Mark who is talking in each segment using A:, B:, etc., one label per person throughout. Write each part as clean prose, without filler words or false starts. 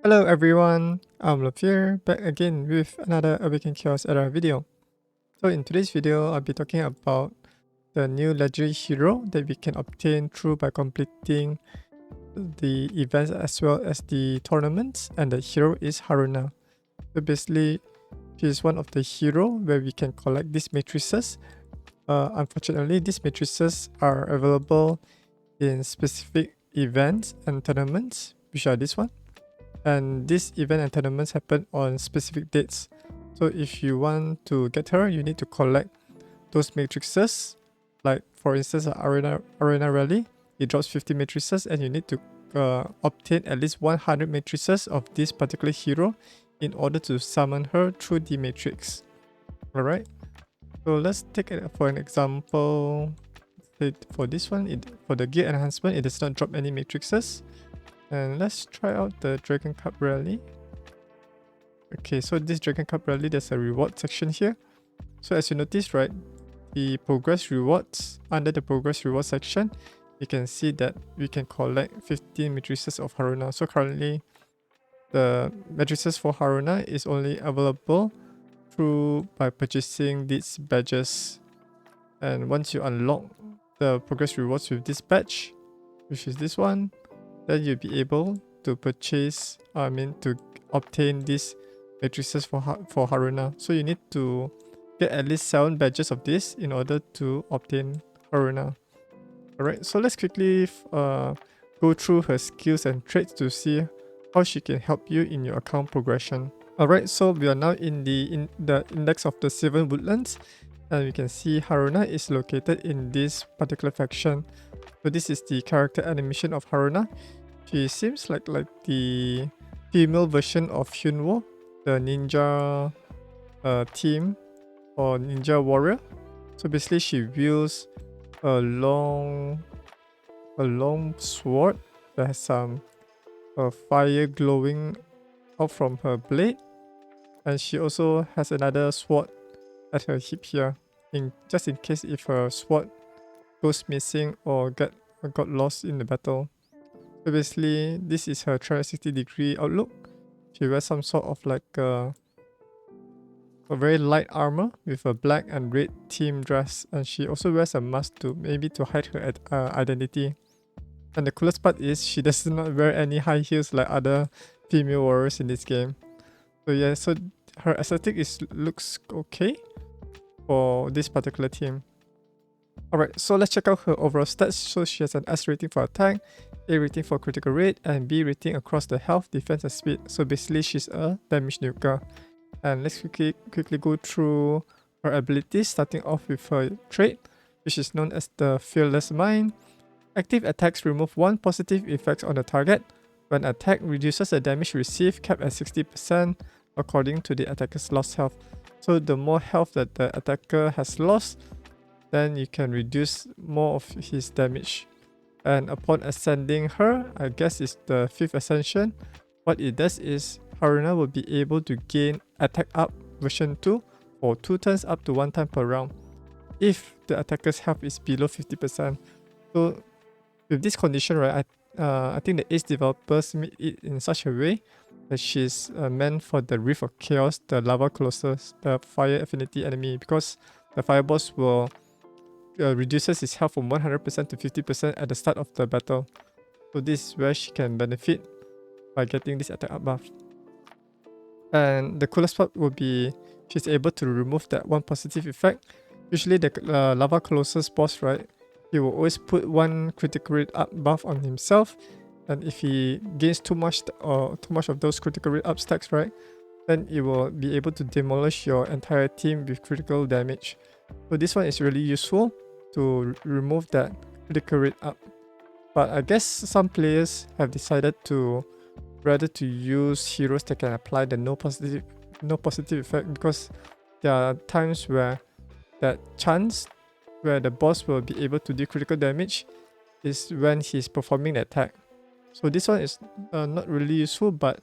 A: Hello everyone, I'm Love here, back again with another Awaken Chaos Era video. So in today's video, I'll be talking about the new legendary hero that we can obtain through by completing the events as well as the tournaments, and the hero is Haruna. So basically, she is one of the hero where we can collect these matrices. Unfortunately, these matrices are available in specific events and tournaments, which are this one. And this event and tournaments happen on specific dates. So if you want to get her, you need to collect those matrices. Like for instance, Arena Rally, it drops 50 matrices, and you need to obtain at least 100 matrices of this particular hero in order to summon her through the matrix. Alright, so let's take it for an example. For this one, for the gear enhancement, it does not drop any matrices. And let's try out the Dragon Cup Rally. Okay, so this Dragon Cup Rally, there's a reward section here. So as you notice, right, the progress rewards, under the progress reward section, you can see that we can collect 15 matrices of Haruna. So currently, the matrices for Haruna is only available by purchasing these badges. And once you unlock the progress rewards with this badge, which is this one, then you'll be able to purchase, to obtain these matrices for Haruna. So you need to get at least 7 badges of this in order to obtain Haruna. Alright, so let's quickly go through her skills and traits to see how she can help you in your account progression. Alright, so we are now in the index of the 7 woodlands, and we can see Haruna is located in this particular faction. So this is the character animation of Haruna. She seems like the female version of Hyunwoo, the ninja team or ninja warrior. So basically, she wields a long sword that has some fire glowing out from her blade, and she also has another sword at her hip here, just in case if her sword goes missing or got lost in the battle. So basically, this is her 360-degree outlook. She wears some sort of like a very light armor with a black and red team dress, and she also wears a mask to hide her identity. And the coolest part is she does not wear any high heels like other female warriors in this game. So yeah, so her aesthetic looks okay for this particular team. Alright, so let's check out her overall stats. So she has an S rating for attack, A rating for critical rate, and B rating across the health, defense, and speed. So basically, she's a damage nuker. And let's quickly go through her abilities, starting off with her trait, which is known as the Fearless Mind. Active attacks remove 1 positive effect on the target. When attacked, reduces the damage received, capped at 60% according to the attacker's lost health. So the more health that the attacker has lost, then you can reduce more of his damage. And upon ascending her, I guess it's the 5th ascension, what it does is Haruna will be able to gain attack up version 2 for 2 turns up to 1 time per round if the attacker's health is below 50%. So with this condition, right, I think the Ace developers made it in such a way that she's meant for the Rift of Chaos, the Lava Colossus, the Fire Affinity enemy, because the Fire Boss will reduces his health from 100% to 50% at the start of the battle. So this is where she can benefit by getting this attack up buff. And the coolest part will be she's able to remove that 1 positive effect. Usually the Lava Colossus boss, right, he will always put 1 critical rate up buff on himself, and if he gains too much of those critical rate up stacks, right, then it will be able to demolish your entire team with critical damage. So this one is really useful to remove that critical rate up. But I guess some players have decided to rather to use heroes that can apply the no positive effect, because there are times where that chance where the boss will be able to do critical damage is when he's performing the attack. So this one is not really useful, but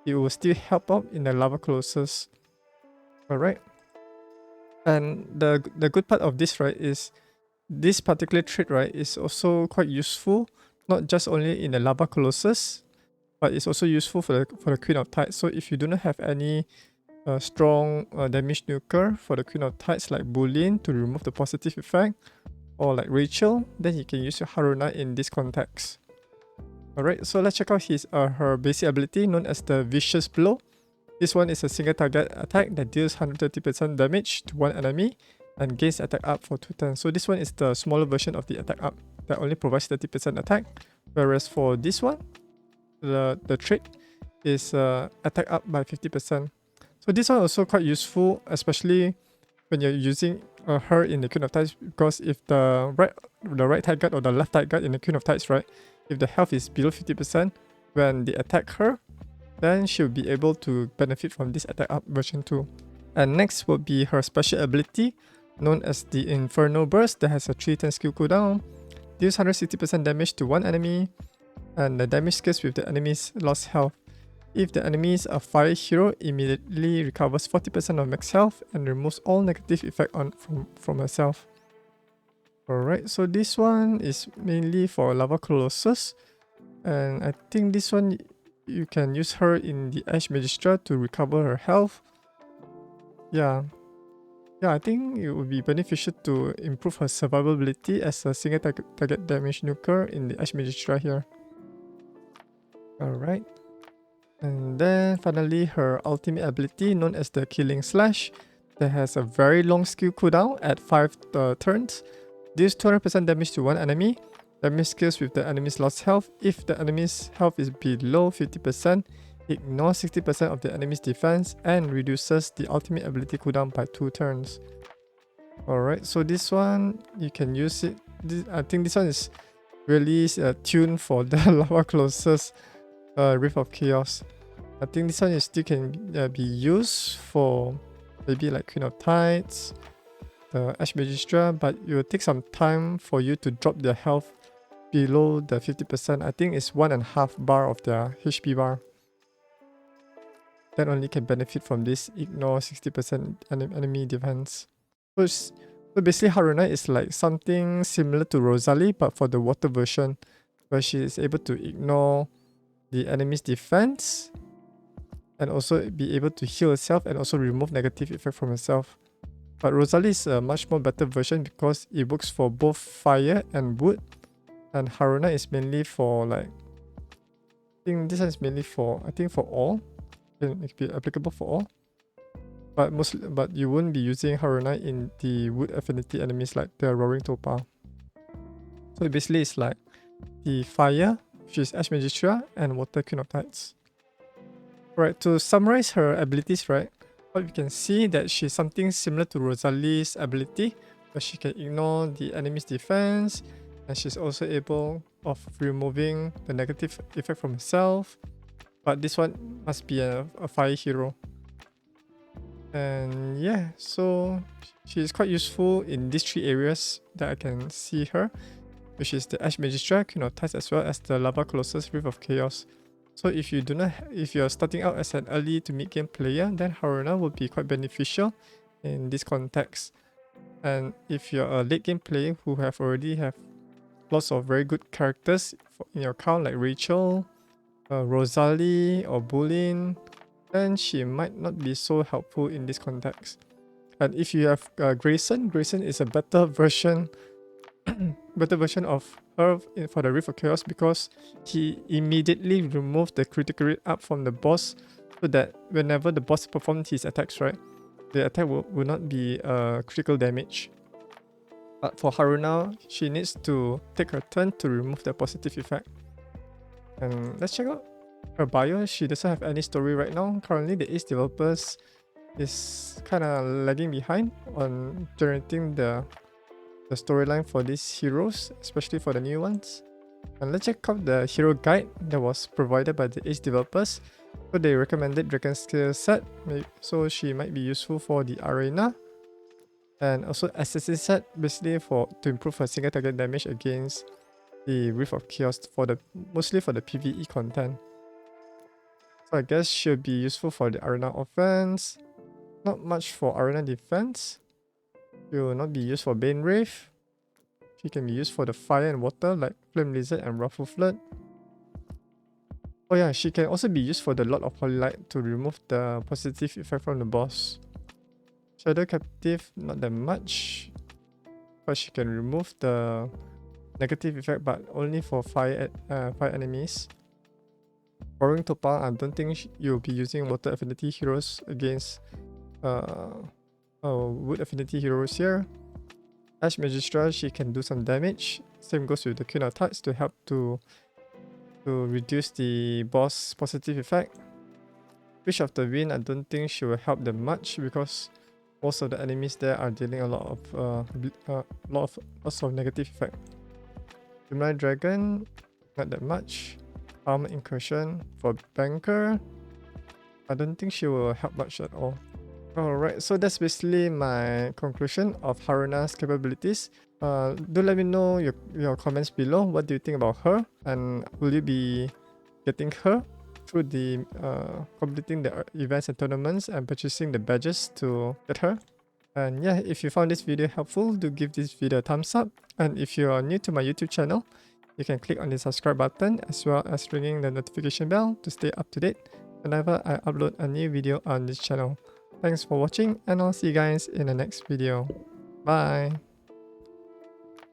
A: it will still help out in the Lava Colossus. Alright. And the good part of this, right, is this particular trait, right, is also quite useful, not just only in the Lava Colossus, but it's also useful for the Queen of Tides. So if you do not have any strong damage nuker for the Queen of Tides like Boolean to remove the positive effect, or like Rachel, then you can use your Haruna in this context. Alright, so let's check out her basic ability known as the Vicious Blow. This one is a single target attack that deals 130% damage to one enemy and gains attack up for 2 turns. So this one is the smaller version of the attack up that only provides 30% attack, whereas for this one, the trick is attack up by 50%. So this one also quite useful, especially when you're using her in the Queen of Tides, because if the right tide guard or the left tide guard in the Queen of Tides, right, if the health is below 50%, when they attack her, then she'll be able to benefit from this attack up version too. And next will be her special ability, known as the Inferno Burst, that has a 3-turn skill cooldown, deals 160% damage to one enemy, and the damage scales with the enemy's lost health. If the enemy is a fire hero, immediately recovers 40% of max health and removes all negative effect from herself. Alright, so this one is mainly for Lava Colossus, and I think this one you can use her in the Ash Magistra to recover her health. Yeah, I think it would be beneficial to improve her survivability as a single target damage nuker in the Ash Magistra here. Alright. And then finally her ultimate ability known as the Killing Slash that has a very long skill cooldown at 5 turns. Deals 200% damage to one enemy. Damage scales with the enemy's lost health. If the enemy's health is below 50%, ignore 60% of the enemy's defense and reduces the ultimate ability cooldown by 2 turns. Alright, so this one you can use it. I think this one is really tuned for the Lava Colossus Rift of Chaos. I think this one still can be used for maybe like Queen of Tides, the Ash Magistra, but it will take some time for you to drop their health below the 50%. I think it's 1.5 bar of their HP bar. Then only can benefit from this ignore 60% enemy defense. So basically Haruna is like something similar to Rosalie, but for the water version, where she is able to ignore the enemy's defense and also be able to heal herself and also remove negative effect from herself. But Rosalie is a much more better version because it works for both fire and wood, and Haruna is mainly for like, I think this one is mainly for, I think for all, it can be applicable for all, but you won't be using Haruna in the wood affinity enemies like the Roaring Topa. So basically it's like the fire, which is Ash Magistra, and water Queen of Tides. Right, to summarize her abilities, right, what we can see that she's something similar to Rosalie's ability, where she can ignore the enemy's defense, and she's also able of removing the negative effect from herself. But this one must be a fire hero. And yeah, so she is quite useful in these 3 areas that I can see her, which is the Ash Magistra, Queen of Tides, as well as the Lava Colossus Rift of Chaos. So if you're starting out as an early to mid game player, then Haruna will be quite beneficial in this context. And if you're a late game player who already have lots of very good characters in your account like Rachel, Rosalie or Boolean, then she might not be so helpful in this context. And if you have Grayson is a better version of her for the Rift of Chaos, because he immediately removed the critical rate up from the boss, so that whenever the boss performs his attacks, right, the attack will not be critical damage. But for Haruna, she needs to take her turn to remove the positive effect. And let's check out her bio. She doesn't have any story right now. Currently, the Ace developers is kind of lagging behind on generating the storyline for these heroes, especially for the new ones. And let's check out the hero guide that was provided by the Ace developers. So they recommended Dragon Scale set, so she might be useful for the arena. And also Assassin set, basically to improve her single target damage against the Rift of Chaos, mostly for the PvE content. So I guess she'll be useful for the arena offense. Not much for arena defense. She will not be used for Bane Wraith. She can be used for the fire and water like Flame Lizard and Ruffle Flood. Oh yeah, she can also be used for the Lord of Holy Light to remove the positive effect from the boss. Shadow Captive, not that much, but she can remove the negative effect, but only for fire enemies. Borrowing Topal, I don't think you'll be using water affinity heroes against wood affinity heroes here. Ash Magistra, she can do some damage. Same goes with the Queen of Tides to help to reduce the boss positive effect. Wish of the Wind, I don't think she will help them much because most of the enemies there are dealing a lot of lots of negative effect. Gemini Dragon, not that much. Armor Incursion for Banker, I don't think she will help much at all. Alright, so that's basically my conclusion of Haruna's capabilities. Do let me know your comments below. What do you think about her? And will you be getting her through the completing the events and tournaments and purchasing the badges to get her? And yeah, if you found this video helpful, do give this video a thumbs up. And if you are new to my YouTube channel, you can click on the subscribe button as well as ringing the notification bell to stay up to date whenever I upload a new video on this channel. Thanks for watching and I'll see you guys in the next video. Bye!